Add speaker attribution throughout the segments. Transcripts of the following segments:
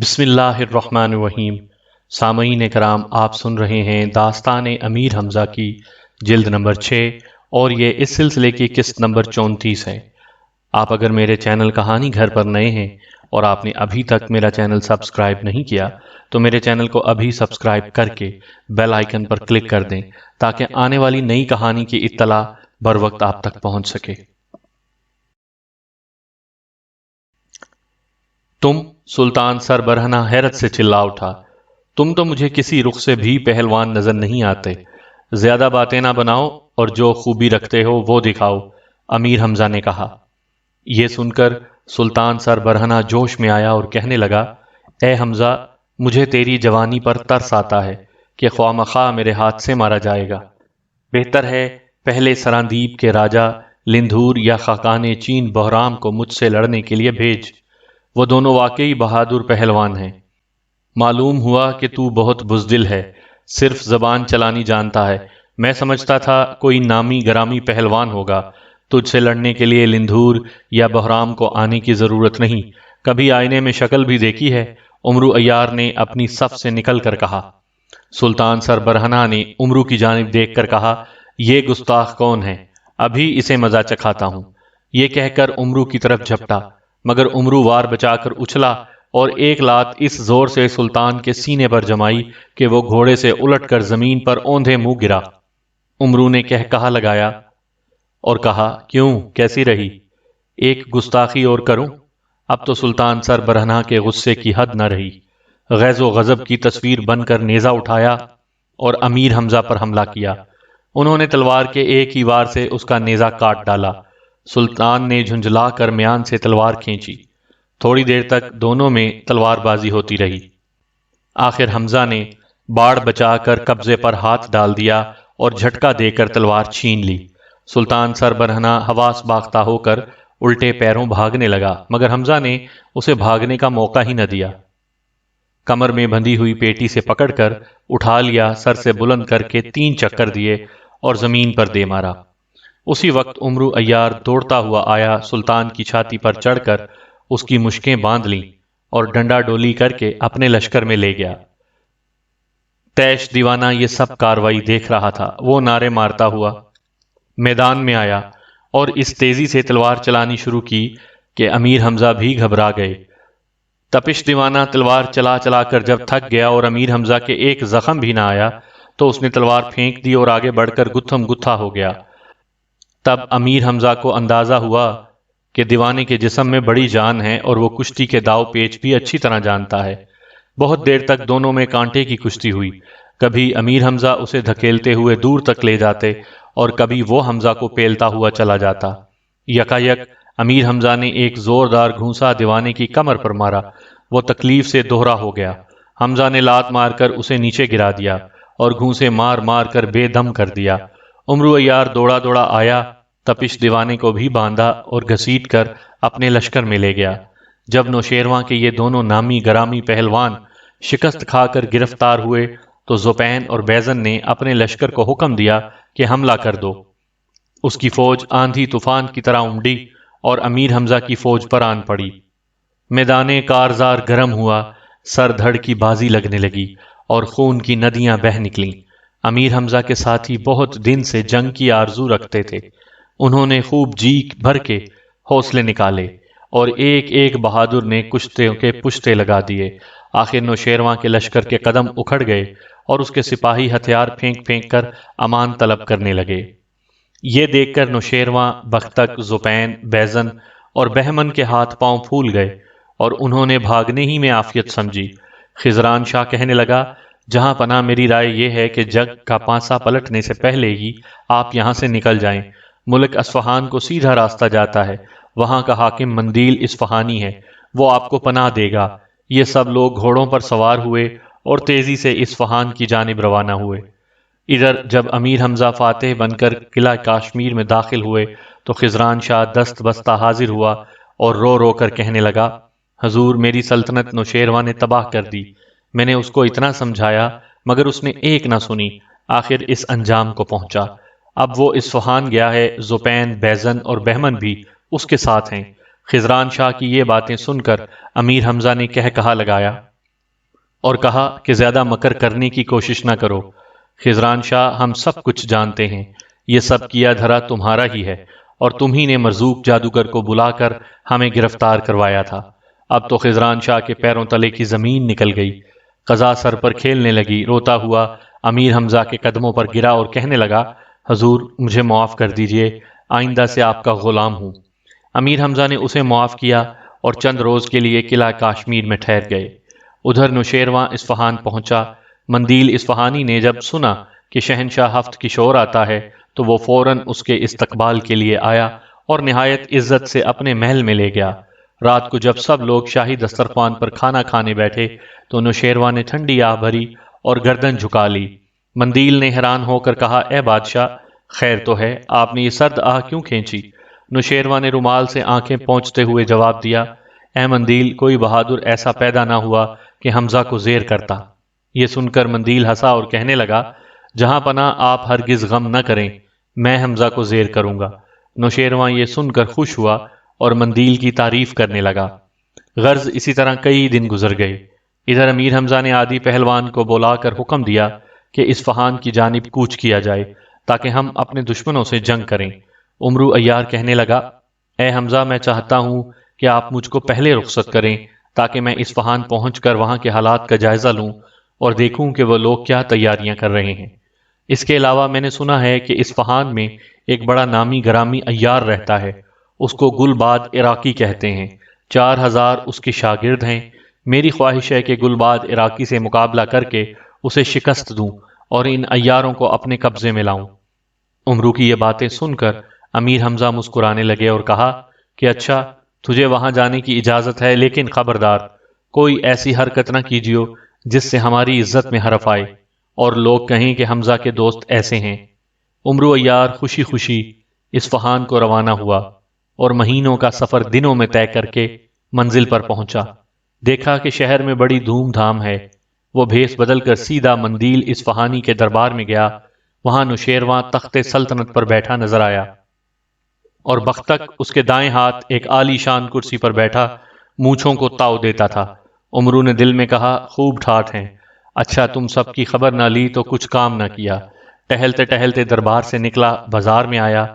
Speaker 1: بسم اللہ الرحمن الرحیم۔ سامعین کرام، آپ سن رہے ہیں داستان امیر حمزہ کی جلد نمبر 6 اور یہ اس سلسلے کی قسط نمبر 34 ہے۔ آپ اگر میرے چینل کہانی گھر پر نئے ہیں اور آپ نے ابھی تک میرا چینل سبسکرائب نہیں کیا تو میرے چینل کو ابھی سبسکرائب کر کے بیل آئیکن پر کلک کر دیں تاکہ آنے والی نئی کہانی کی اطلاع بر وقت آپ تک پہنچ سکے۔ تم سلطان سر برہنہ حیرت سے چلا اٹھا، تم تو مجھے کسی رخ سے بھی پہلوان نظر نہیں آتے، زیادہ باتیں نہ بناؤ اور جو خوبی رکھتے ہو وہ دکھاؤ، امیر حمزہ نے کہا۔ یہ سن کر سلطان سر برہنہ جوش میں آیا اور کہنے لگا، اے حمزہ، مجھے تیری جوانی پر ترس آتا ہے کہ خواہ مخواہ میرے ہاتھ سے مارا جائے گا۔ بہتر ہے پہلے سراندیپ کے راجا لندھور یا خاقان چین بہرام کو مجھ سے لڑنے کے لیے بھیج، وہ دونوں واقعی بہادر پہلوان ہیں۔ معلوم ہوا کہ تو بہت بزدل ہے، صرف زبان چلانی جانتا ہے، میں سمجھتا تھا کوئی نامی گرامی پہلوان ہوگا، تجھ سے لڑنے کے لیے لندھور یا بہرام کو آنے کی ضرورت نہیں، کبھی آئینے میں شکل بھی دیکھی ہے؟ عمرو عیار نے اپنی صف سے نکل کر کہا۔ سلطان سر برہنہ نے عمرو کی جانب دیکھ کر کہا، یہ گستاخ کون ہے؟ ابھی اسے مزہ چکھاتا ہوں۔ یہ کہہ کر عمرو کی طرف جھپٹا، مگر عمرو وار بچا کر اچھلا اور ایک لات اس زور سے سلطان کے سینے پر جمائی کہ وہ گھوڑے سے الٹ کر زمین پر اوندھے منہ گرا۔ عمرو نے کہا لگایا اور کہا، کیوں، کیسی رہی؟ ایک گستاخی اور کروں؟ اب تو سلطان سر برہنہ کے غصے کی حد نہ رہی، غیظ و غضب کی تصویر بن کر نیزہ اٹھایا اور امیر حمزہ پر حملہ کیا۔ انہوں نے تلوار کے ایک ہی وار سے اس کا نیزہ کاٹ ڈالا۔ سلطان نے جھنجھلا کر میان سے تلوار کھینچی، تھوڑی دیر تک دونوں میں تلوار بازی ہوتی رہی۔ آخر حمزہ نے باڑ بچا کر قبضے پر ہاتھ ڈال دیا اور جھٹکا دے کر تلوار چھین لی۔ سلطان سر برہنہ حواس باختہ ہو کر الٹے پیروں بھاگنے لگا، مگر حمزہ نے اسے بھاگنے کا موقع ہی نہ دیا۔ کمر میں بندھی ہوئی پیٹی سے پکڑ کر اٹھا لیا، سر سے بلند کر کے 3 چکر دیے اور زمین پر دے مارا۔ اسی وقت عمرو عیار دوڑتا ہوا آیا، سلطان کی چھاتی پر چڑھ کر اس کی مشکیں باندھ لیں اور ڈنڈا ڈولی کر کے اپنے لشکر میں لے گیا۔ تیش دیوانہ یہ سب کاروائی دیکھ رہا تھا، وہ نعرے مارتا ہوا میدان میں آیا اور اس تیزی سے تلوار چلانی شروع کی کہ امیر حمزہ بھی گھبرا گئے۔ تپش دیوانہ تلوار چلا چلا کر جب تھک گیا اور امیر حمزہ کے ایک زخم بھی نہ آیا تو اس نے تلوار پھینک دی اور آگے بڑھ کر گتھم گتھا ہو گیا۔ تب امیر حمزہ کو اندازہ ہوا کہ دیوانے کے جسم میں بڑی جان ہے اور وہ کشتی کے داؤ پیچ بھی اچھی طرح جانتا ہے۔ بہت دیر تک دونوں میں کانٹے کی کشتی ہوئی، کبھی امیر حمزہ اسے دھکیلتے ہوئے دور تک لے جاتے اور کبھی وہ حمزہ کو پیلتا ہوا چلا جاتا۔ یکایک امیر حمزہ نے ایک زوردار گھونسا دیوانے کی کمر پر مارا، وہ تکلیف سے دوہرا ہو گیا۔ حمزہ نے لات مار کر اسے نیچے گرا دیا اور گھونسے مار مار کر بے دم کر دیا۔ عمرو عیار دوڑا دوڑا آیا، تپش دیوانے کو بھی باندھا اور گھسیٹ کر اپنے لشکر میں لے گیا۔ جب نوشیرواں کے یہ دونوں نامی گرامی پہلوان شکست کھا کر گرفتار ہوئے تو زوپین اور بیزن نے اپنے لشکر کو حکم دیا کہ حملہ کر دو۔ اس کی فوج آندھی طوفان کی طرح امڈی اور امیر حمزہ کی فوج پر آن پڑی۔ میدان کارزار گرم ہوا، سر دھڑ کی بازی لگنے لگی اور خون کی ندیاں بہہ نکلیں۔ امیر حمزہ کے ساتھی بہت دن سے جنگ کی آرزو رکھتے تھے، انہوں نے خوب جی بھر کے حوصلے نکالے اور ایک ایک بہادر نے کشتیوں کے پشتے لگا دیے۔ آخر نوشیرواں کے لشکر کے قدم اکھڑ گئے اور اس کے سپاہی ہتھیار پھینک پھینک کر امان طلب کرنے لگے۔ یہ دیکھ کر نوشیرواں، بختک، زوپین، بیزن اور بہمن کے ہاتھ پاؤں پھول گئے اور انہوں نے بھاگنے ہی میں عافیت سمجھی۔ خضران شاہ کہنے لگا، جہاں پناہ میری رائے یہ ہے کہ جنگ کا پانسا پلٹنے سے پہلے ہی آپ یہاں سے نکل جائیں۔ ملک اصفہان کو سیدھا راستہ جاتا ہے، وہاں کا حاکم مندیل اصفہانی ہے، وہ آپ کو پناہ دے گا۔ یہ سب لوگ گھوڑوں پر سوار ہوئے اور تیزی سے اصفہان کی جانب روانہ ہوئے۔ ادھر جب امیر حمزہ فاتح بن کر قلعہ کاشمیر میں داخل ہوئے تو خضران شاہ دست بستہ حاضر ہوا اور رو رو کر کہنے لگا، حضور، میری سلطنت نوشیرواں نے تباہ کر دی، میں نے اس کو اتنا سمجھایا مگر اس نے ایک نہ سنی، آخر اس انجام کو پہنچا۔ اب وہ اصفہان گیا ہے، زوپین، بیزن اور بہمن بھی اس کے ساتھ ہیں۔ خزران شاہ کی یہ باتیں سن کر امیر حمزہ نے کہا لگایا اور کہا کہ زیادہ مکر کرنے کی کوشش نہ کرو۔ خزران شاہ، ہم سب کچھ جانتے ہیں، یہ سب کیا دھرا تمہارا ہی ہے، اور تم ہی نے مرزوق جادوگر کو بلا کر ہمیں گرفتار کروایا تھا۔ اب تو خزران شاہ کے پیروں تلے کی زمین نکل گئی، قضا سر پر کھیلنے لگی۔ روتا ہوا امیر حمزہ کے قدموں پر گرا اور کہنے لگا، حضور مجھے معاف کر دیجئے، آئندہ سے آپ کا غلام ہوں۔ امیر حمزہ نے اسے معاف کیا اور چند روز کے لیے قلعہ کاشمیر میں ٹھہر گئے۔ ادھر نوشیروان اصفہان پہنچا۔ مندیل اصفہانی نے جب سنا کہ شہنشاہ ہفت کشور آتا ہے تو وہ فوراً اس کے استقبال کے لیے آیا اور نہایت عزت سے اپنے محل میں لے گیا۔ رات کو جب سب لوگ شاہی دسترخوان پر کھانا کھانے بیٹھے تو نوشیروان نے ٹھنڈی آہ بھری اور گردن جھکا لی۔ مندیل نے حیران ہو کر کہا، اے بادشاہ، خیر تو ہے، آپ نے یہ سرد آہ کیوں کھینچی؟ نوشیروان نے رومال سے آنکھیں پونچھتے ہوئے جواب دیا، اے مندیل، کوئی بہادر ایسا پیدا نہ ہوا کہ حمزہ کو زیر کرتا۔ یہ سن کر مندیل ہنسا اور کہنے لگا، جہاں پناہ آپ ہرگز غم نہ کریں، میں حمزہ کو زیر کروں گا۔ نوشیروان یہ سن کر خوش ہوا اور مندیل کی تعریف کرنے لگا۔ غرض اسی طرح کئی دن گزر گئے۔ ادھر امیر حمزہ نے عادی پہلوان کو بلا کر حکم دیا کہ اصفہان کی جانب کوچ کیا جائے تاکہ ہم اپنے دشمنوں سے جنگ کریں۔ عمرو عیار کہنے لگا، اے حمزہ، میں چاہتا ہوں کہ آپ مجھ کو پہلے رخصت کریں تاکہ میں اصفہان پہنچ کر وہاں کے حالات کا جائزہ لوں اور دیکھوں کہ وہ لوگ کیا تیاریاں کر رہے ہیں۔ اس کے علاوہ میں نے سنا ہے کہ اصفہان میں ایک بڑا نامی گرامی عیار رہتا ہے، اس کو گلباد عراقی کہتے ہیں، 4000 اس کے شاگرد ہیں۔ میری خواہش ہے کہ گلباد عراقی سے مقابلہ کر کے اسے شکست دوں اور ان عیاروں کو اپنے قبضے میں لاؤں۔ عمرو کی یہ باتیں سن کر امیر حمزہ مسکرانے لگے اور کہا کہ اچھا، تجھے وہاں جانے کی اجازت ہے، لیکن خبردار کوئی ایسی حرکت نہ کیجیو جس سے ہماری عزت میں حرف آئے اور لوگ کہیں کہ حمزہ کے دوست ایسے ہیں۔ عمرو عیار خوشی خوشی اصفہان کو روانہ ہوا اور مہینوں کا سفر دنوں میں طے کر کے منزل پر پہنچا۔ دیکھا کہ شہر میں بڑی دھوم دھام ہے۔ وہ بھیس بدل کر سیدھا مندیل اصفہانی کے دربار میں گیا۔ وہاں نوشیروان تخت سلطنت پر بیٹھا نظر آیا اور بختک اس کے دائیں ہاتھ ایک عالی شان کرسی پر بیٹھا مونچھوں کو تاؤ دیتا تھا۔ عمرو نے دل میں کہا، خوب ٹھاٹ ہیں، اچھا تم سب کی خبر نہ لی تو کچھ کام نہ کیا۔ ٹہلتے ٹہلتے دربار سے نکلا، بازار میں آیا،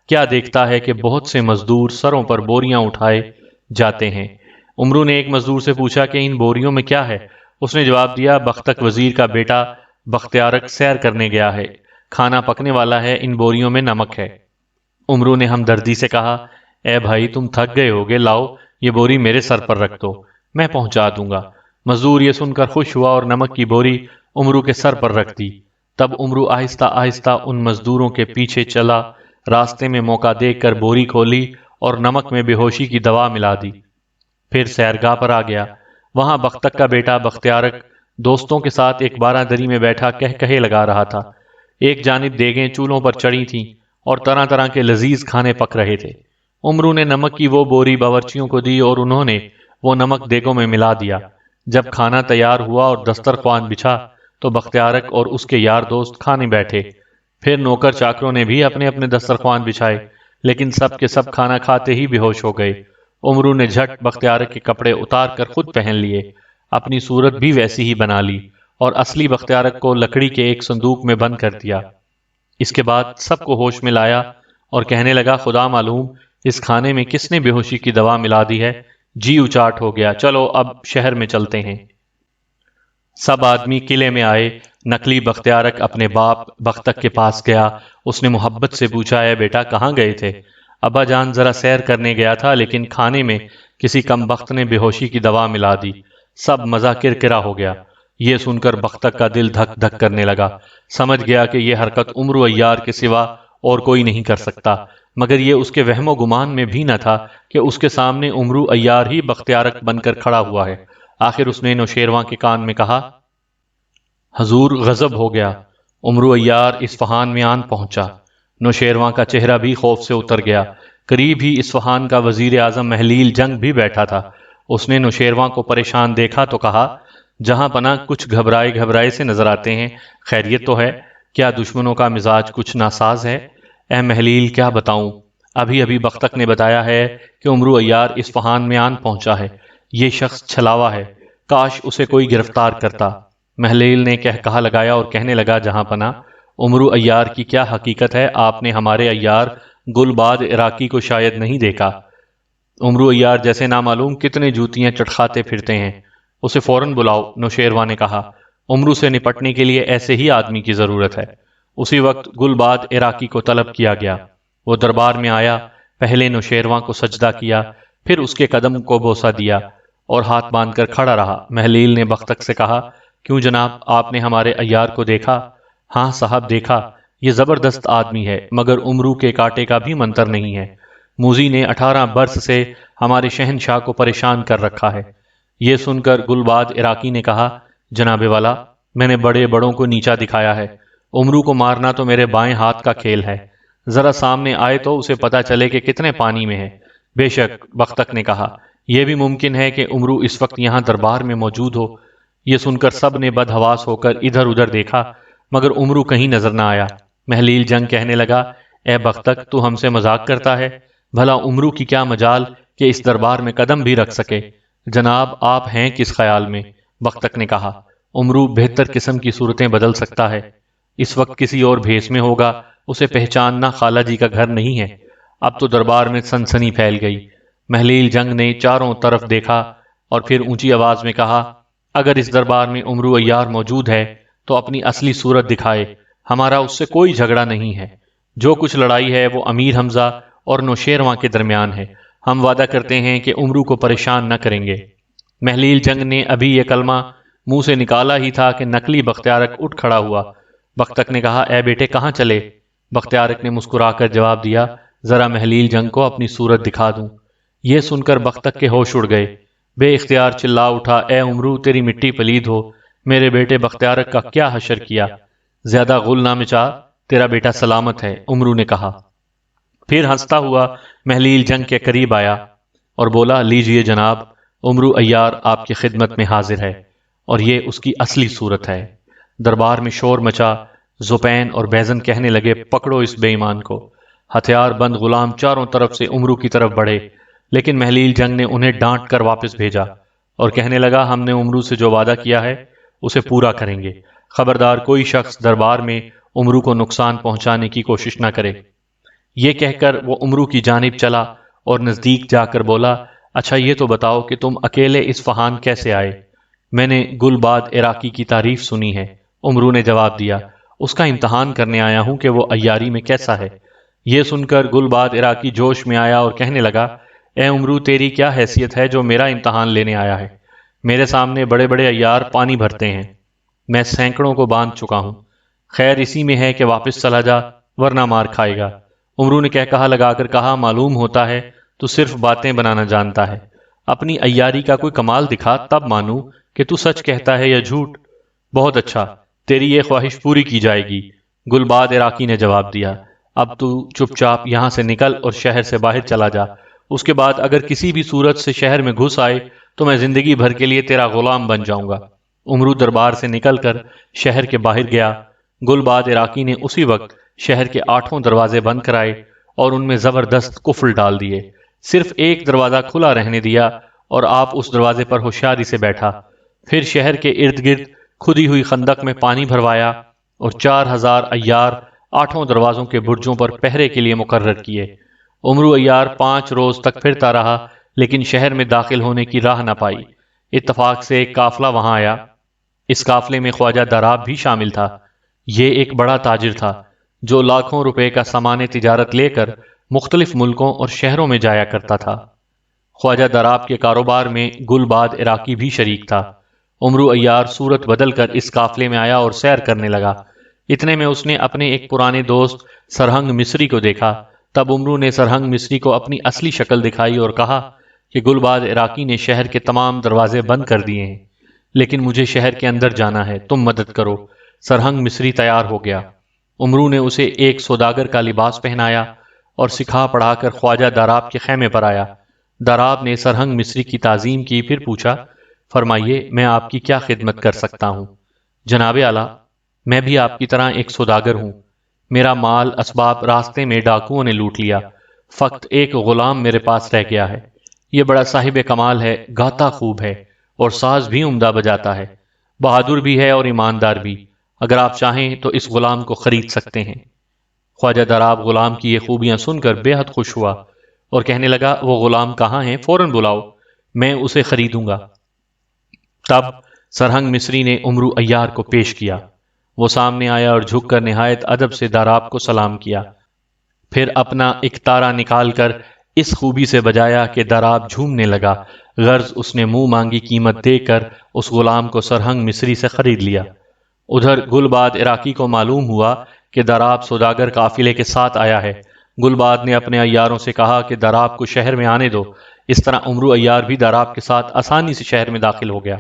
Speaker 1: کیا دیکھتا ہے کہ بہت سے مزدور سروں پر بوریاں اٹھائے جاتے ہیں۔ عمرو نے ایک مزدور سے پوچھا کہ ان بوریوں میں کیا ہے؟ اس نے جواب دیا، بختک وزیر کا بیٹا بختیارک سیر کرنے گیا ہے، کھانا پکنے والا ہے، ان بوریوں میں نمک ہے۔ عمرو نے ہمدردی سے کہا، اے بھائی تم تھک گئے ہوگے، لاؤ یہ بوری میرے سر پر رکھ دو، میں پہنچا دوں گا۔ مزدور یہ سن کر خوش ہوا اور نمک کی بوری عمرو کے سر پر رکھ دی۔ تب عمرو آہستہ آہستہ ان مزدوروں کے پیچھے چلا، راستے میں موقع دیکھ کر بوری کھولی اور نمک میں بے ہوشی کی دوا ملا دی۔ پھر سیرگاہ پر آ گیا۔ وہاں بختک کا بیٹا بختیارک دوستوں کے ساتھ ایک بارہ دری میں بیٹھا کہے لگا رہا تھا۔ ایک جانب دیگیں چولہوں پر چڑھی تھیں اور طرح طرح کے لذیذ کھانے پک رہے تھے۔ عمرو نے نمک کی وہ بوری باورچیوں کو دی اور انہوں نے وہ نمک دیگوں میں ملا دیا۔ جب کھانا تیار ہوا اور دسترخوان بچھا تو بختیارک اور اس کے یار دوست کھانے بیٹھے۔ پھر نوکر چاکروں نے بھی اپنے اپنے دسترخوان بچھائے، لیکن سب کے سب کھانا کھاتے ہی بے ہوش ہو گئے۔ عمرو نے جھٹ بختیارک کے کپڑے اتار کر خود پہن لیے، اپنی صورت بھی ویسی ہی بنا لی اور اصلی بختیارک کو لکڑی کے ایک صندوق میں بند کر دیا۔ اس کے بعد سب کو ہوش میں لایا اور کہنے لگا، خدا معلوم اس کھانے میں کس نے بے ہوشی کی دوا ملا دی ہے، جی اچاٹ ہو گیا، چلو اب شہر میں چلتے ہیں۔ سب آدمی قلعے میں آئے۔ نقلی بختیارک اپنے باپ بختک کے پاس گیا۔ اس نے محبت سے پوچھا، اے بیٹا کہاں گئے تھے؟ ابا جان ذرا سیر کرنے گیا تھا، لیکن کھانے میں کسی کم بخت نے بے ہوشی کی دوا ملا دی۔ سب مزہ کرکرا ہو گیا۔ یہ سن کر بختک کا دل دھک دھک کرنے لگا۔ سمجھ گیا کہ یہ حرکت عمرو عیار کے سوا اور کوئی نہیں کر سکتا، مگر یہ اس کے وہم و گمان میں بھی نہ تھا کہ اس کے سامنے عمرو عیار ہی بختیارک بن کر کھڑا ہوا ہے۔ آخر اس نے نوشیروان کے کان میں کہا، حضور غضب ہو گیا۔ عمرو عیار اصفہان میں آن پہنچا۔ نوشیروان کا چہرہ بھی خوف سے اتر گیا۔ قریب ہی اصفہان کا وزیر اعظم محلیل جنگ بھی بیٹھا تھا۔ اس نے نوشیروان کو پریشان دیکھا تو کہا، جہاں پناہ کچھ گھبرائے گھبرائے سے نظر آتے ہیں، خیریت تو ہے؟ کیا دشمنوں کا مزاج کچھ ناساز ہے؟ اے محلیل کیا بتاؤں، ابھی ابھی بختک نے بتایا ہے کہ عمرو عیار اصفہان میں آن پہنچا ہے۔ یہ شخص چھلاوا ہے، کاش اسے کوئی گرفتار کرتا۔ محلیل نے کہا لگایا اور کہنے لگا، جہاں پناہ، عمرو عیار کی کیا حقیقت ہے؟ آپ نے ہمارے عیار گلباد عراقی کو شاید نہیں دیکھا۔ عمرو عیار جیسے نامعلوم کتنے جوتیاں چٹکھاتے پھرتے ہیں، اسے فوراً بلاؤ، نوشیروان نے کہا۔ عمرو سے نپٹنے کے لیے ایسے ہی آدمی کی ضرورت ہے۔ اسی وقت گلباد عراقی کو طلب کیا گیا۔ وہ دربار میں آیا، پہلے نوشیروان کو سجدہ کیا، پھر اس کے قدم کو بوسہ دیا اور ہاتھ باندھ کر کھڑا رہا۔ محلیل نے بختک سے کہا، کیوں جناب، آپ نے ہمارے عیار کو دیکھا؟ ہاں صاحب دیکھا، یہ زبردست آدمی ہے، مگر عمرو کے کاٹے کا بھی منتر نہیں ہے۔ موذی نے 18 برس سے ہمارے شہنشاہ کو پریشان کر رکھا ہے۔ یہ سن کر گلباد عراقی نے کہا، جناب والا، میں نے بڑے بڑوں کو نیچا دکھایا ہے، عمرو کو مارنا تو میرے بائیں ہاتھ کا کھیل ہے، ذرا سامنے آئے تو اسے پتا چلے کہ کتنے پانی میں ہے۔ بے شک، بختک نے کہا، یہ بھی ممکن ہے کہ عمرو اس وقت یہاں دربار میں موجود ہو۔ یہ سن کر سب نے بدحواس ہو کر ادھر ادھر دیکھا، مگر عمرو کہیں نظر نہ آیا۔ محلیل جنگ کہنے لگا، اے بختک، تو ہم سے مذاق کرتا ہے؟ بھلا عمرو کی کیا مجال کہ اس دربار میں قدم بھی رکھ سکے؟ جناب آپ ہیں کس خیال میں؟ بختک نے کہا، عمرو بہتر قسم کی صورتیں بدل سکتا ہے، اس وقت کسی اور بھیس میں ہوگا، اسے پہچاننا خالہ جی کا گھر نہیں ہے۔ اب تو دربار میں سنسنی پھیل گئی۔ محلیل جنگ نے چاروں طرف دیکھا اور پھر اونچی آواز میں کہا، اگر اس دربار میں عمرو عیار موجود ہے تو اپنی اصلی صورت دکھائے، ہمارا اس سے کوئی جھگڑا نہیں ہے۔ جو کچھ لڑائی ہے وہ امیر حمزہ اور نوشیرواں کے درمیان ہے، ہم وعدہ کرتے ہیں کہ عمرو کو پریشان نہ کریں گے۔ محلیل جنگ نے ابھی یہ کلمہ منہ سے نکالا ہی تھا کہ نقلی بختیارک اٹھ کھڑا ہوا۔ بختک نے کہا، اے بیٹے کہاں چلے؟ بختیارک نے مسکرا کر جواب دیا، ذرا محلیل جنگ کو اپنی صورت دکھا دوں۔ یہ سن کر بختک کے ہوش اڑ گئے، بے اختیار چلا اٹھا، اے عمرو تیری مٹی پلید ہو، میرے بیٹے بختیارک کا کیا حشر کیا؟ زیادہ غل نہ مچا، تیرا بیٹا سلامت ہے، عمرو نے کہا۔ پھر ہنستا ہوا محلیل جنگ کے قریب آیا اور بولا، لیجئے جناب، عمرو عیار آپ کی خدمت میں حاضر ہے، اور یہ اس کی اصلی صورت ہے۔ دربار میں شور مچا، زپین اور بیزن کہنے لگے، پکڑو اس بے ایمان کو۔ ہتھیار بند غلام چاروں طرف سے عمرو کی طرف بڑھے، لیکن محلیل جنگ نے انہیں ڈانٹ کر واپس بھیجا اور کہنے لگا، ہم نے عمرو سے جو وعدہ کیا ہے اسے پورا کریں گے، خبردار کوئی شخص دربار میں عمرو کو نقصان پہنچانے کی کوشش نہ کرے۔ یہ کہہ کر وہ عمرو کی جانب چلا اور نزدیک جا کر بولا، اچھا یہ تو بتاؤ کہ تم اکیلے اصفہان کیسے آئے؟ میں نے گلباد عراقی کی تعریف سنی ہے، عمرو نے جواب دیا، اس کا امتحان کرنے آیا ہوں کہ وہ عیاری میں کیسا ہے۔ یہ سن کر گلباد عراقی جوش میں آیا اور کہنے لگا، اے عمرو تیری کیا حیثیت ہے جو میرا امتحان لینے آیا ہے؟ میرے سامنے بڑے بڑے عیار پانی بھرتے ہیں، میں سینکڑوں کو باندھ چکا ہوں، خیر اسی میں ہے کہ واپس چلا جا ورنہ مار کھائے گا۔ عمرو نے کہا لگا کر کہا، معلوم ہوتا ہے تو صرف باتیں بنانا جانتا ہے، اپنی عیاری کا کوئی کمال دکھا تب مانوں کہ تو سچ کہتا ہے یا جھوٹ۔ بہت اچھا، تیری یہ خواہش پوری کی جائے گی، گلباد عراقی نے جواب دیا۔ اب تو چپ چاپ یہاں سے نکل اور شہر سے باہر چلا جا، اس کے بعد اگر کسی بھی صورت سے شہر میں گھس آئے تو میں زندگی بھر کے لیے تیرا غلام بن جاؤں گا۔ عمرو دربار سے نکل کر شہر کے باہر گیا۔ گلباد عراقی نے اسی وقت شہر کے 8 دروازے بند کرائے اور ان میں زبردست قفل ڈال دیے، صرف ایک دروازہ کھلا رہنے دیا اور آپ اس دروازے پر ہوشیاری سے بیٹھا۔ پھر شہر کے ارد گرد کھدی ہوئی خندق میں پانی بھروایا اور 4000 عیار 8 دروازوں کے برجوں پر پہرے کے لیے مقرر کیے۔ عمرو عیار 5 روز تک پھرتا رہا لیکن شہر میں داخل ہونے کی راہ نہ پائی۔ اتفاق سے ایک قافلہ وہاں آیا، اس قافلے میں خواجہ دراب بھی شامل تھا۔ یہ ایک بڑا تاجر تھا جو لاکھوں روپے کا سامان تجارت لے کر مختلف ملکوں اور شہروں میں جایا کرتا تھا۔ خواجہ دراب کے کاروبار میں گلباد عراقی بھی شریک تھا۔ عمرو عیار صورت بدل کر اس قافلے میں آیا اور سیر کرنے لگا۔ اتنے میں اس نے اپنے ایک پرانے دوست سرہنگ مصری کو دیکھا۔ تب عمرو نے سرہنگ مصری کو اپنی اصلی شکل دکھائی اور کہا کہ گلباد عراقی نے شہر کے تمام دروازے بند کر دیے ہیں، لیکن مجھے شہر کے اندر جانا ہے، تم مدد کرو۔ سرہنگ مصری تیار ہو گیا۔ عمرو نے اسے ایک سوداگر کا لباس پہنایا اور سکھا پڑھا کر خواجہ دراب کے خیمے پر آیا۔ دراب نے سرہنگ مصری کی تعظیم کی، پھر پوچھا، فرمائیے میں آپ کی کیا خدمت کر سکتا ہوں؟ جناب اعلیٰ، میں بھی آپ کی طرح ایک سوداگر ہوں، میرا مال اسباب راستے میں ڈاکوؤں نے لوٹ لیا، فقط ایک غلام میرے پاس رہ گیا ہے۔ یہ بڑا صاحب کمال ہے، گاتا خوب ہے اور ساز بھی عمدہ بجاتا ہے، بہادر بھی ہے اور ایماندار بھی۔ اگر آپ چاہیں تو اس غلام کو خرید سکتے ہیں۔ خواجہ دراب غلام کی یہ خوبیاں سن کر بے حد خوش ہوا اور کہنے لگا، وہ غلام کہاں ہے؟ فوراً بلاؤ، میں اسے خریدوں گا۔ تب سرہنگ مصری نے عمرو عیار کو پیش کیا۔ وہ سامنے آیا اور جھک کر نہایت ادب سے داراب کو سلام کیا، پھر اپنا اکتارا نکال کر اس خوبی سے بجایا کہ داراب جھومنے لگا، غرض اس نے منہ مانگی قیمت دے کر اس غلام کو سرہنگ مصری سے خرید لیا۔ ادھر گلباد عراقی کو معلوم ہوا کہ داراب سوداگر قافلے کے ساتھ آیا ہے۔ گلباد نے اپنے عیاروں سے کہا کہ داراب کو شہر میں آنے دو۔ اس طرح عمرو عیار بھی داراب کے ساتھ آسانی سے شہر میں داخل ہو گیا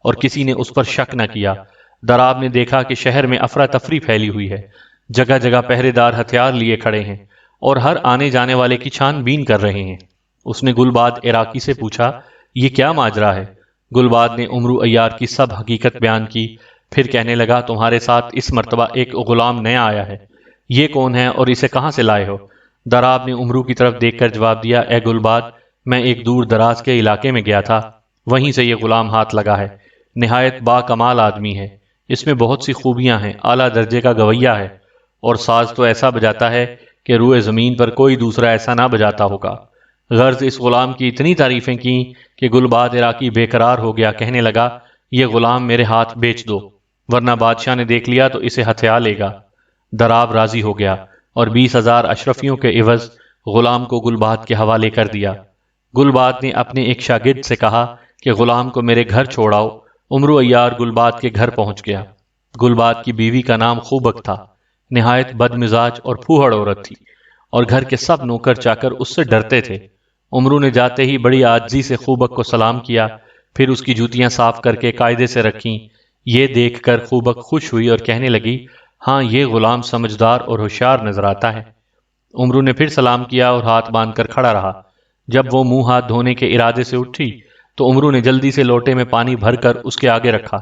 Speaker 1: اور کسی نے اس پر شک نہ کیا۔ داراب نے دیکھا کہ شہر میں افراتفری پھیلی ہوئی ہے، جگہ جگہ پہرے دار ہتھیار لیے کھڑے ہیں اور ہر آنے جانے والے کی چھان بین کر رہے ہیں۔ اس نے گلباد عراقی سے پوچھا، یہ کیا ماجرا ہے؟ گلباد نے عمرو عیار کی سب حقیقت بیان کی، پھر کہنے لگا، تمہارے ساتھ اس مرتبہ ایک غلام نیا آیا ہے، یہ کون ہے اور اسے کہاں سے لائے ہو؟ داراب نے عمرو کی طرف دیکھ کر جواب دیا، اے گلباد، میں ایک دور دراز کے علاقے میں گیا تھا، وہیں سے یہ غلام ہاتھ لگا ہے۔ نہایت با کمال آدمی ہے، اس میں بہت سی خوبیاں ہیں، اعلیٰ درجے کا گویہ ہے اور ساز تو ایسا بجاتا ہے کہ روئے زمین پر کوئی دوسرا ایسا نہ بجاتا ہوگا۔ غرض اس غلام کی اتنی تعریفیں کیں کہ گلباد عراقی بے قرار ہو گیا، کہنے لگا، یہ غلام میرے ہاتھ بیچ دو، ورنہ بادشاہ نے دیکھ لیا تو اسے ہتھیا لے گا۔ دراب راضی ہو گیا اور 20,000 اشرفیوں کے عوض غلام کو گلباد کے حوالے کر دیا۔ گلباد نے اپنے ایک شاگرد سے کہا کہ غلام کو میرے گھر چھوڑاؤ۔ عمرو عیار گلباد کے گھر پہنچ گیا۔ گلباد کی بیوی کا نام خوبک تھا، نہایت بد مزاج اور پھوہڑ عورت تھی اور گھر کے سب نوکر چاکر اس سے ڈرتے تھے۔ عمرو نے جاتے ہی بڑی عاجزی سے خوبک کو سلام کیا، پھر اس کی جوتیاں صاف کر کے قاعدے سے رکھیں۔ یہ دیکھ کر خوبک خوش ہوئی اور کہنے لگی، ہاں یہ غلام سمجھدار اور ہوشیار نظر آتا ہے۔ عمرو نے پھر سلام کیا اور ہاتھ باندھ کر کھڑا رہا۔ جب وہ منہ ہاتھ دھونے کے ارادے سے اٹھی تو عمرو نے جلدی سے لوٹے میں پانی بھر کر اس کے آگے رکھا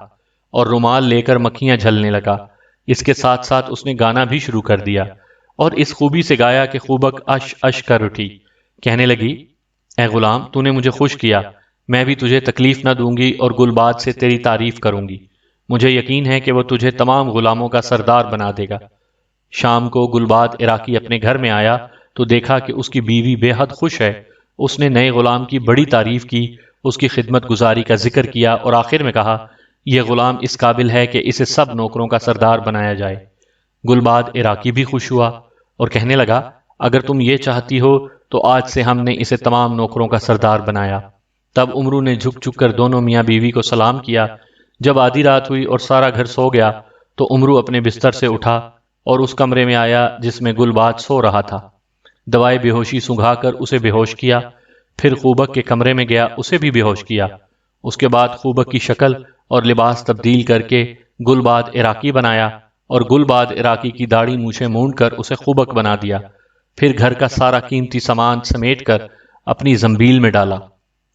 Speaker 1: اور رومال لے کر مکھیاں جھلنے لگا۔ اس کے ساتھ ساتھ اس نے گانا بھی شروع کر دیا اور اس خوبی سے گایا کہ خوبک اش اش کر اٹھی، کہنے لگی، اے غلام، تو نے مجھے خوش کیا، میں بھی تجھے تکلیف نہ دوں گی اور گلباد سے تیری تعریف کروں گی۔ مجھے یقین ہے کہ وہ تجھے تمام غلاموں کا سردار بنا دے گا۔ شام کو گلباد عراقی اپنے گھر میں آیا تو دیکھا کہ اس کی بیوی بے حد خوش ہے۔ اس نے نئے غلام کی بڑی تعریف کی، اس کی خدمت گزاری کا ذکر کیا اور آخر میں کہا، یہ غلام اس قابل ہے کہ اسے سب نوکروں کا سردار بنایا جائے۔ گلباد عراقی بھی خوش ہوا اور کہنے لگا، اگر تم یہ چاہتی ہو تو آج سے ہم نے اسے تمام نوکروں کا سردار بنایا۔ تب عمرو نے جھک جھک کر دونوں میاں بیوی کو سلام کیا۔ جب آدھی رات ہوئی اور سارا گھر سو گیا تو عمرو اپنے بستر سے اٹھا اور اس کمرے میں آیا جس میں گلباد سو رہا تھا۔ دوائے بے ہوشی سنگھا کر اسے بے ہوش کیا، پھر خوبک کے کمرے میں گیا، اسے بھی بے ہوش کیا۔ اس کے بعد خوبک کی شکل اور لباس تبدیل کر کے گلباد عراقی بنایا اور گلباد عراقی کی داڑھی مونچھیں مونڈ کر اسے خوبک بنا دیا۔ پھر گھر کا سارا قیمتی سامان سمیٹ کر اپنی زنبیل میں ڈالا،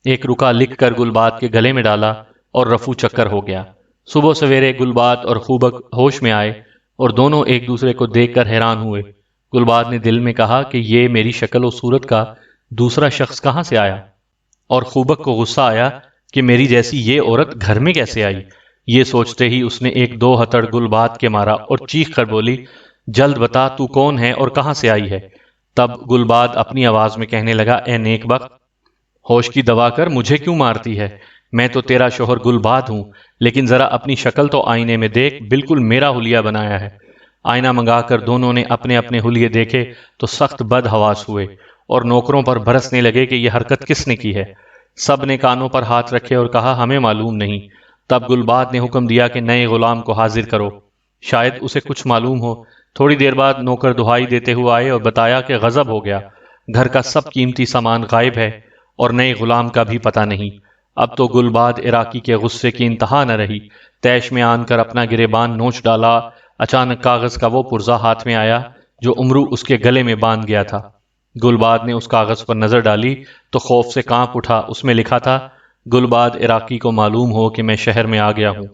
Speaker 1: ایک رکا لکھ کر گلباد کے گلے میں ڈالا اور رفو چکر ہو گیا۔ صبح سویرے گلباد اور خوبک ہوش میں آئے اور دونوں ایک دوسرے کو دیکھ کر حیران ہوئے۔ گلباد نے دل میں کہا کہ یہ میری شکل و صورت کا دوسرا شخص کہاں سے آیا؟ اور خوبک کو غصہ آیا کہ میری جیسی یہ عورت گھر میں کیسے آئی؟ یہ سوچتے ہی اس نے ایک دو ہتھڑ گلباد کے مارا اور چیخ کر بولی، جلد بتا تو کون ہے اور کہاں سے آئی ہے؟ تب گلباد اپنی آواز میں کہنے لگا، اے نیک بخت، ہوش کی دوا کر، مجھے کیوں مارتی ہے؟ میں تو تیرا شوہر گلباد ہوں، لیکن ذرا اپنی شکل تو آئینے میں دیکھ، بالکل میرا حلیہ بنایا ہے۔ آئینہ منگا کر دونوں نے اپنے اپنے حلیے دیکھے تو سخت بد حواس ہوئے اور نوکروں پر برسنے لگے کہ یہ حرکت کس نے کی ہے۔ سب نے کانوں پر ہاتھ رکھے اور کہا، ہمیں معلوم نہیں۔ تب گلباد نے حکم دیا کہ نئے غلام کو حاضر کرو، شاید اسے کچھ معلوم ہو۔ تھوڑی دیر بعد نوکر دہائی دیتے ہوئے آئے اور بتایا کہ غضب ہو گیا، گھر کا سب قیمتی سامان غائب ہے اور نئے غلام کا بھی پتہ نہیں۔ اب تو گلباد عراقی کے غصے کی انتہا نہ رہی، تیش میں آن کر اپنا گریبان نوچ ڈالا۔ اچانک کاغذ کا وہ پرزہ ہاتھ میں آیا جو عمرو اس کے گلے میں باندھ گیا تھا۔ گلباد نے اس کاغذ پر نظر ڈالی تو خوف سے کانپ اٹھا۔ اس میں لکھا تھا، گلباد عراقی کو معلوم ہو کہ میں شہر میں آ گیا ہوں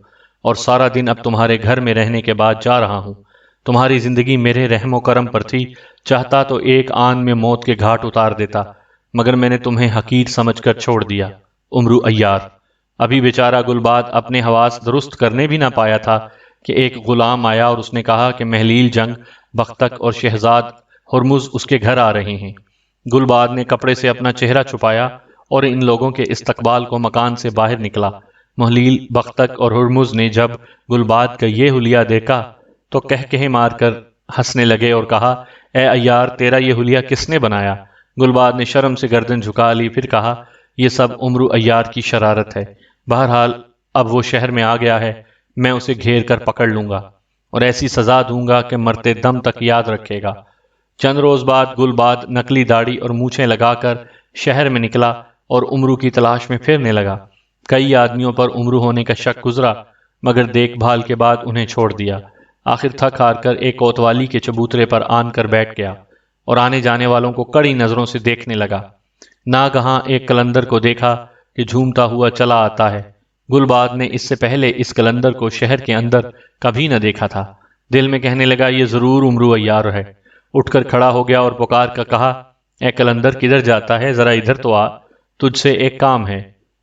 Speaker 1: اور سارا دن اب تمہارے گھر میں رہنے کے بعد جا رہا ہوں، تمہاری زندگی میرے رحم و کرم پر تھی، چاہتا تو ایک آن میں موت کے گھاٹ اتار دیتا، مگر میں نے تمہیں حقیر سمجھ کر چھوڑ دیا۔ عمرو عیار۔ ابھی بیچارہ گلباد اپنے حواس درست کرنے بھی نہ پایا تھا کہ ایک غلام آیا اور اس نے کہا کہ محلیل جنگ بختک اور شہزاد ہرمز اس کے گھر آ رہے ہیں۔ گلباد نے کپڑے سے اپنا چہرہ چھپایا اور ان لوگوں کے استقبال کو مکان سے باہر نکلا۔ محلیل بختک اور ہرمز نے جب گلباد کا یہ حلیہ دیکھا تو کہہ مار کر ہنسنے لگے اور کہا، اے عیار، تیرا یہ حلیہ کس نے بنایا؟ گلباد نے شرم سے گردن جھکا لی، پھر کہا، یہ سب عمرو عیار کی شرارت ہے۔ بہرحال اب وہ شہر میں آ گیا ہے، میں اسے گھیر کر پکڑ لوں گا اور ایسی سزا دوں گا کہ مرتے دم تک یاد رکھے گا۔ چند روز بعد گلباد نکلی داڑھی اور مونچھیں لگا کر شہر میں نکلا اور عمرو کی تلاش میں پھرنے لگا۔ کئی آدمیوں پر عمرو ہونے کا شک گزرا، مگر دیکھ بھال کے بعد انہیں چھوڑ دیا۔ آخر تھک ہار کر ایک کوتوالی کے چبوترے پر آن کر بیٹھ گیا اور آنے جانے والوں کو کڑی نظروں سے دیکھنے لگا۔ ناگہاں ایک قلندر کو دیکھا کہ جھومتا ہوا چلا آتا ہے۔ گلباد نے اس سے پہلے اس قلندر کو شہر کے اندر کبھی نہ دیکھا تھا۔ دل میں کہنے لگا، یہ ضرور عمرو عیار ہے۔ اٹھ کر کھڑا ہو گیا اور پکار کر کہا، اے قلندر، کدھر جاتا ہے؟ ذرا ادھر تو آ، تجھ سے ایک کام ہے۔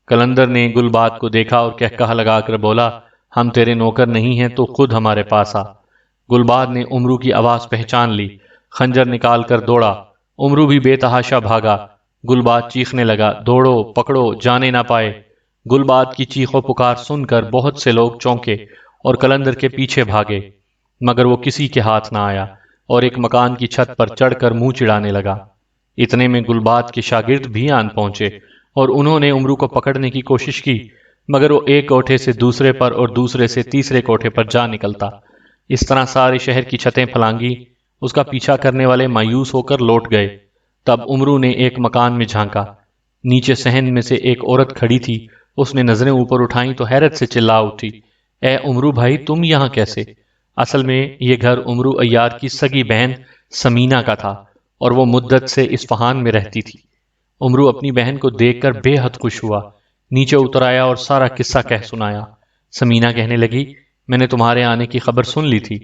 Speaker 1: قلندر نے گلباد کو دیکھا اور کہا لگا کر بولا، ہم تیرے نوکر نہیں ہیں تو خود ہمارے پاس آ۔ گلباد نے عمرو کی آواز پہچان لی، خنجر نکال کر دوڑا۔ عمرو بھی بے تحاشا بھاگا۔ گلباد چیخنے لگا، دوڑو، پکڑو، جانے نہ پائے۔ گلباد کی چیخ و پکار سن کر بہت سے لوگ چونکے اور قلندر کے پیچھے بھاگے، مگر وہ کسی کے ہاتھ نہ آیا اور ایک مکان کی چھت پر چڑھ کر منہ چڑھانے لگا۔ اتنے میں گلباد کے شاگرد بھی آن پہنچے اور انہوں نے عمرو کو پکڑنے کی کوشش کی، مگر وہ ایک کوٹھے سے دوسرے پر اور دوسرے سے تیسرے کوٹھے پر جا نکلتا۔ اس طرح سارے شہر کی چھتیں پھلانگی۔ اس کا پیچھا کرنے والے مایوس ہو کر لوٹ گئے۔ تب عمرو نے ایک مکان میں جھانکا۔ نیچے صحن میں سے ایک عورت کھڑی تھی۔ اس نے نظریں اوپر اٹھائیں تو حیرت سے چلا اٹھی، اے عمرو بھائی، تم یہاں کیسے؟ اصل میں یہ گھر عمرو عیار کی سگی بہن سمینہ کا تھا اور وہ مدت سے اصفہان میں رہتی تھی۔ عمرو اپنی بہن کو دیکھ کر بے حد خوش ہوا، نیچے اتر آیا اور سارا قصہ کہہ سنایا۔ سمینہ کہنے لگی، میں نے تمہارے آنے کی خبر سن لی تھی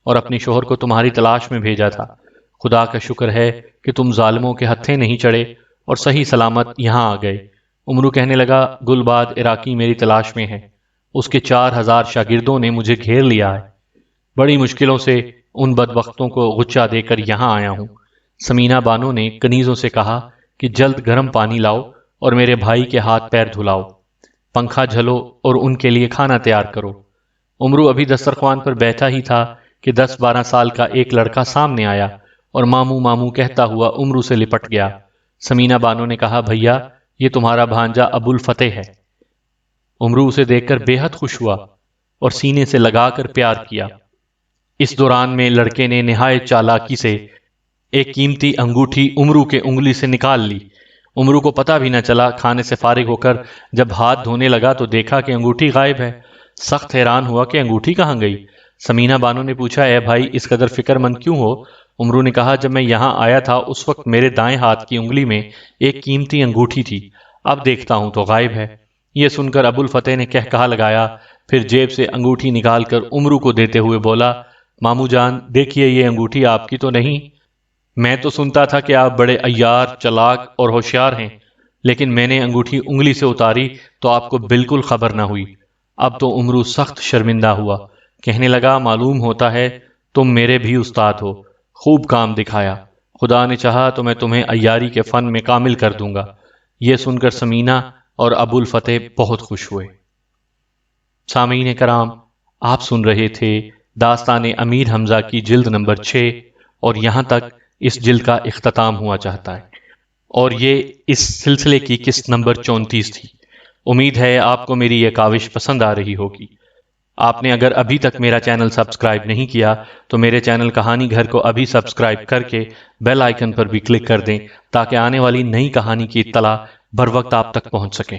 Speaker 1: اور اپنے شوہر کو تمہاری تلاش میں بھیجا تھا۔ خدا کا شکر ہے کہ تم ظالموں کے ہتھے نہیں چڑھے اور صحیح سلامت یہاں آ گئے۔ عمرو کہنے لگا، گلباد عراقی میری تلاش میں ہے، اس کے 4000 شاگردوں نے مجھے گھیر لیا ہے۔ بڑی مشکلوں سے ان بدبختوں کو غچہ دے کر یہاں آیا ہوں۔ سمینہ بانو نے کنیزوں سے کہا کہ جلد گرم پانی لاؤ اور میرے بھائی کے ہاتھ پیر دھلاؤ، پنکھا جھلو اور ان کے لیے کھانا تیار کرو۔ عمرو ابھی دسترخوان پر بیٹھا ہی تھا کہ 10-12 سال کا ایک لڑکا سامنے آیا اور ماموں ماموں کہتا ہوا عمرو سے لپٹ گیا۔ سمینہ بانو نے کہا، بھیا، یہ تمہارا بھانجا ابو الفتح ہے۔ عمرو اسے دیکھ کر بے حد خوش ہوا اور سینے سے لگا کر پیار کیا۔ اس دوران میں لڑکے نے نہایت چالاکی سے ایک قیمتی انگوٹھی عمرو کے انگلی سے نکال لی۔ عمرو کو پتہ بھی نہ چلا۔ کھانے سے فارغ ہو کر جب ہاتھ دھونے لگا تو دیکھا کہ انگوٹھی غائب ہے۔ سخت حیران ہوا کہ انگوٹھی کہاں گئی۔ سمینہ بانو نے پوچھا، اے بھائی، اس قدر فکر مند کیوں ہو؟ عمرو نے کہا، جب میں یہاں آیا تھا اس وقت میرے دائیں ہاتھ کی انگلی میں ایک قیمتی انگوٹھی تھی، اب دیکھتا ہوں تو غائب ہے۔ یہ سن کر ابو الفتح نے کہا لگایا، پھر جیب سے انگوٹھی نکال کر عمرو کو دیتے ہوئے بولا، ماموں جان، دیکھیے یہ انگوٹھی آپ کی تو نہیں؟ میں تو سنتا تھا کہ آپ بڑے عیار، چلاک اور ہوشیار ہیں، لیکن میں نے انگوٹھی انگلی سے اتاری تو آپ کو بالکل خبر نہ ہوئی۔ اب تو عمرو سخت شرمندہ ہوا، کہنے لگا، معلوم ہوتا ہے تم میرے بھی استاد ہو، خوب کام دکھایا، خدا نے چاہا تو میں تمہیں عیاری کے فن میں کامل کر دوں گا۔ یہ سن کر سمینہ اور ابو الفتح بہت خوش ہوئے۔ سامعین کرام، آپ سن رہے تھے داستان امیر حمزہ کی جلد نمبر 6، اور یہاں تک اس جلد کا اختتام ہوا چاہتا ہے، اور یہ اس سلسلے کی قسط نمبر 34 تھی۔ امید ہے آپ کو میری یہ کاوش پسند آ رہی ہوگی۔ آپ نے اگر ابھی تک میرا چینل سبسکرائب نہیں کیا تو میرے چینل کہانی گھر کو ابھی سبسکرائب کر کے بیل آئیکن پر بھی کلک کر دیں تاکہ آنے والی نئی کہانی کی اطلاع بر وقت آپ تک پہنچ سکے۔